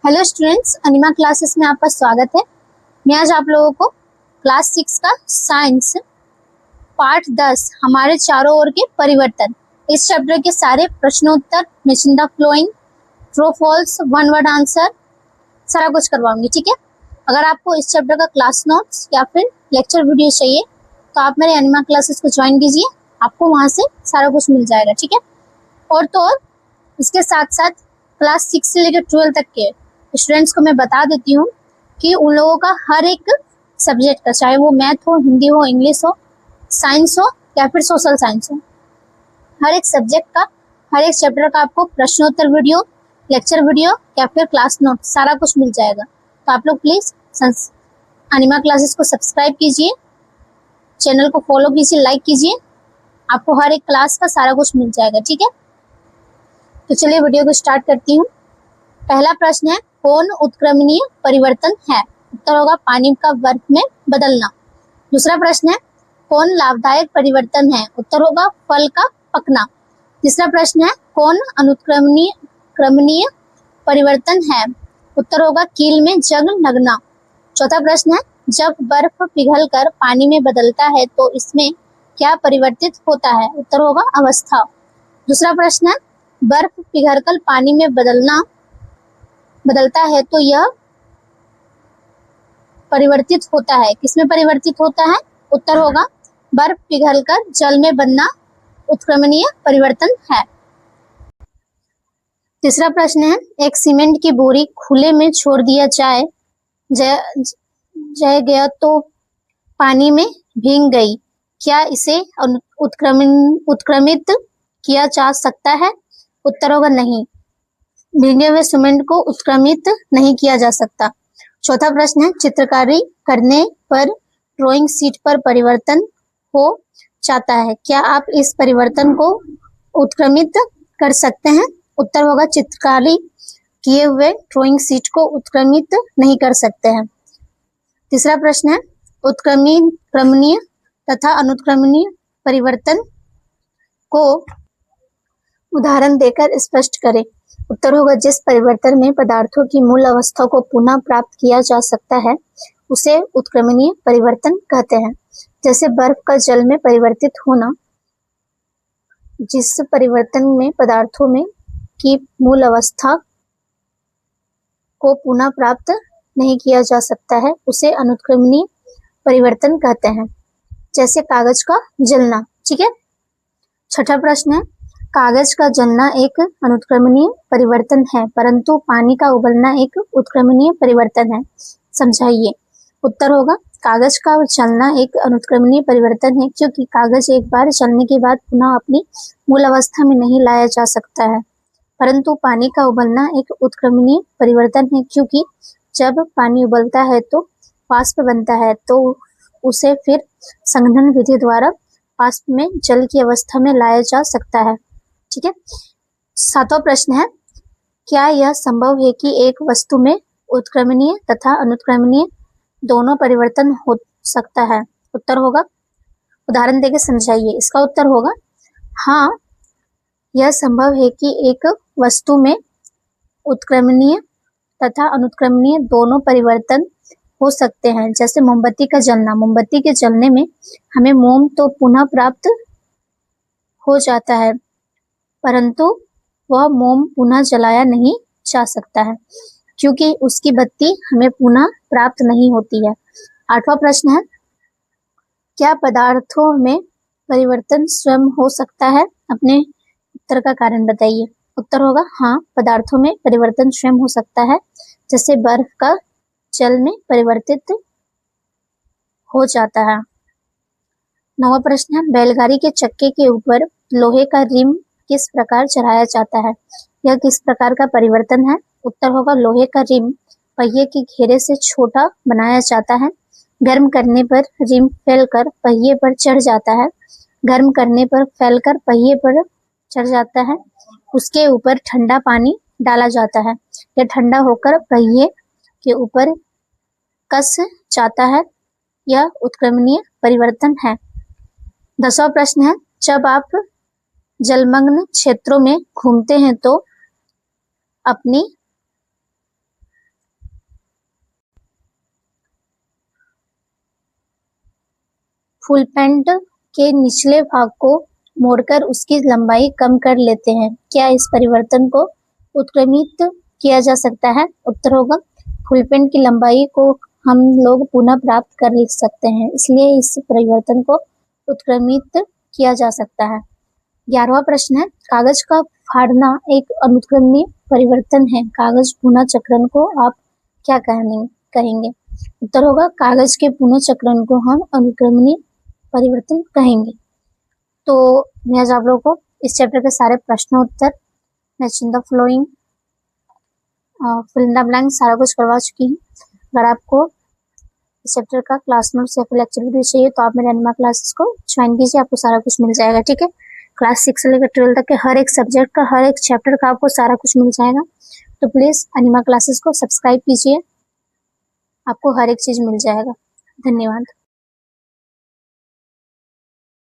Hello students, अनिमा classes में आपका स्वागत है। मैं आज आप लोगों को क्लास 6 का साइंस पार्ट 10 हमारे चारों ओर के परिवर्तन इस चैप्टर के सारे प्रश्नोत्तर, mention the following, true false, one word answer सारा कुछ करवाऊंगी। ठीक है। अगर आपको इस चैप्टर का क्लास नोट्स या फिर लेक्चर वीडियो चाहिए तो आप मेरे अनिमा क्लासेस को ज्वाइन कीजिए, आपको वहां से सारा कुछ मिल जाएगा। ठीक है। और तो और इसके साथ साथ क्लास 6 से लेकर 12 तक के स्टूडेंट्स को मैं बता देती हूँ कि उन लोगों का हर एक सब्जेक्ट का, चाहे वो मैथ हो, हिंदी हो, इंग्लिश हो, साइंस हो या फिर सोशल साइंस हो, हर एक सब्जेक्ट का, हर एक चैप्टर का आपको प्रश्नोत्तर वीडियो, लेक्चर वीडियो या फिर क्लास नोट सारा कुछ मिल जाएगा। तो आप लोग प्लीज अनिमा क्लासेस को सब्सक्राइब कीजिए, चैनल को फॉलो कीजिए, लाइक कीजिए, आपको हर एक क्लास का सारा कुछ मिल जाएगा। ठीक है। तो चलिए वीडियो को स्टार्ट करती हूँ। पहला प्रश्न है, कौन उत्क्रमणीय परिवर्तन है? उत्तर होगा पानी का बर्फ में बदलना। दूसरा प्रश्न है, कौन लाभदायक परिवर्तन है? उत्तर होगा फल का पकना। तीसरा प्रश्न है, कौन अनुत्क्रमणीय परिवर्तन है? उत्तर होगा कील में जंग लगना। चौथा प्रश्न है, जब बर्फ पिघलकर पानी में बदलता है तो इसमें क्या परिवर्तित होता है? उत्तर होगा अवस्था। दूसरा प्रश्न है, बर्फ पिघलकर पानी में बदलता है तो यह परिवर्तित होता है, किसमें परिवर्तित होता है? उत्तर होगा बर्फ पिघलकर जल में बनना उत्क्रमणीय परिवर्तन है। तीसरा प्रश्न है, एक सीमेंट की बोरी खुले में छोड़ दिया जाए गया तो पानी में भीग गई, क्या इसे उत्क्रमित किया जा सकता है? उत्तर होगा नहीं, भीगे हुए सीमेंट को उत्क्रमित नहीं किया जा सकता। चौथा प्रश्न है, चित्रकारी करने पर ड्राइंग शीट पर परिवर्तन हो जाता है, क्या आप इस परिवर्तन को उत्क्रमित कर सकते हैं? उत्तर होगा चित्रकारी किए हुए ड्राइंग शीट को उत्क्रमित नहीं कर सकते हैं। तीसरा प्रश्न है, उत्क्रमणीय तथा अनुत्क्रमणीय परिवर्तन को उदाहरण देकर स्पष्ट करें। उत्तर होगा जिस परिवर्तन में पदार्थों की मूल अवस्था को पुनः प्राप्त किया जा सकता है उसे उत्क्रमणीय परिवर्तन कहते हैं। जैसे बर्फ का जल में परिवर्तित होना। जिस परिवर्तन में पदार्थों में की मूल अवस्था को पुनः प्राप्त नहीं किया जा सकता है उसे अनुत्क्रमणीय परिवर्तन कहते हैं। जैसे कागज का जलना। ठीक है। छठा प्रश्न है, कागज का जलना एक अनुत्क्रमणीय परिवर्तन है परंतु पानी का उबलना एक उत्क्रमणीय परिवर्तन है, समझाइए। उत्तर होगा कागज का जलना एक अनुत्क्रमणीय परिवर्तन है क्योंकि कागज एक बार जलने के बाद पुनः अपनी मूल अवस्था में नहीं लाया जा सकता है, परंतु पानी का उबलना एक उत्क्रमणीय परिवर्तन है क्योंकि जब पानी उबलता है तो वाष्प बनता है तो उसे फिर संघनन विधि द्वारा वाष्प में जल की अवस्था में लाया जा सकता है। ठीक है। सातवां प्रश्न है, क्या यह संभव है कि एक वस्तु में उत्क्रमणीय तथा अनुत्क्रमणीय दोनों परिवर्तन हो सकता है? उत्तर होगा, उदाहरण देके समझाइए। इसका उत्तर होगा हाँ, यह संभव है कि एक वस्तु में उत्क्रमणीय तथा अनुत्क्रमणीय दोनों परिवर्तन हो सकते हैं। जैसे मोमबत्ती का जलना। मोमबत्ती के जलने में हमें मोम तो पुनः प्राप्त हो जाता है परंतु वह मोम पुनः जलाया नहीं जा सकता है क्योंकि उसकी बत्ती हमें पुनः प्राप्त नहीं होती है। आठवां प्रश्न है, क्या पदार्थों में परिवर्तन स्वयं हो सकता है? अपने उत्तर का कारण बताइए। उत्तर होगा हाँ, पदार्थों में परिवर्तन स्वयं हो सकता है, जैसे बर्फ का जल में परिवर्तित हो जाता है। नवा प्रश्न है, बैलगाड़ी के चक्के के ऊपर लोहे का रिम किस प्रकार चढ़ाया जाता है, यह किस प्रकार का परिवर्तन है? उत्तर होगा लोहे का रिम पहिए के घेरे से छोटा बनाया जाता है, गर्म करने पर रिम फैलकर पहिए पर चढ़ जाता है, गर्म करने पर फैलकर पहिए पर चढ़ जाता है, उसके ऊपर ठंडा पानी डाला जाता है, यह ठंडा होकर पहिए के ऊपर कस जाता है, यह उत्क्रमणीय परिवर्तन है। 10वां प्रश्न है, जब आप जलमग्न क्षेत्रों में घूमते हैं तो अपनी फुल पैंट के निचले भाग को मोड़कर उसकी लंबाई कम कर लेते हैं। क्या इस परिवर्तन को उत्क्रमित किया जा सकता है? उत्तर होगा फुल पैंट की लंबाई को हम लोग पुनः प्राप्त कर सकते हैं, इसलिए इस परिवर्तन को उत्क्रमित किया जा सकता है। 11वां प्रश्न है, कागज का फाड़ना एक अनुत्क्रमणीय परिवर्तन है। कागज पुनः चक्रण को आप क्या कहेंगे? उत्तर होगा कागज के पुनः चक्रण को हम अनुक्रमणीय परिवर्तन कहेंगे। तो मैं आज आप लोगों को इस चैप्टर के सारे प्रश्न उत्तर match in the following fill in the blank सारा कुछ करवा चुकी हूँ। अगर आपको इस चैप्टर का क्लास नोट्स या फिर लेक्चर वीडियो चाहिए तो आप मेरे एनिमा क्लासेस को ज्वाइन कीजिए, आपको सारा कुछ मिल जाएगा। ठीक है, क्लास 6 से लेकर 12 तक के हर एक सब्जेक्ट का, हर एक चैप्टर का आपको सारा कुछ मिल जाएगा। तो प्लीज एनिमा क्लासेस को सब्सक्राइब कीजिए, आपको हर एक चीज मिल जाएगा। धन्यवाद।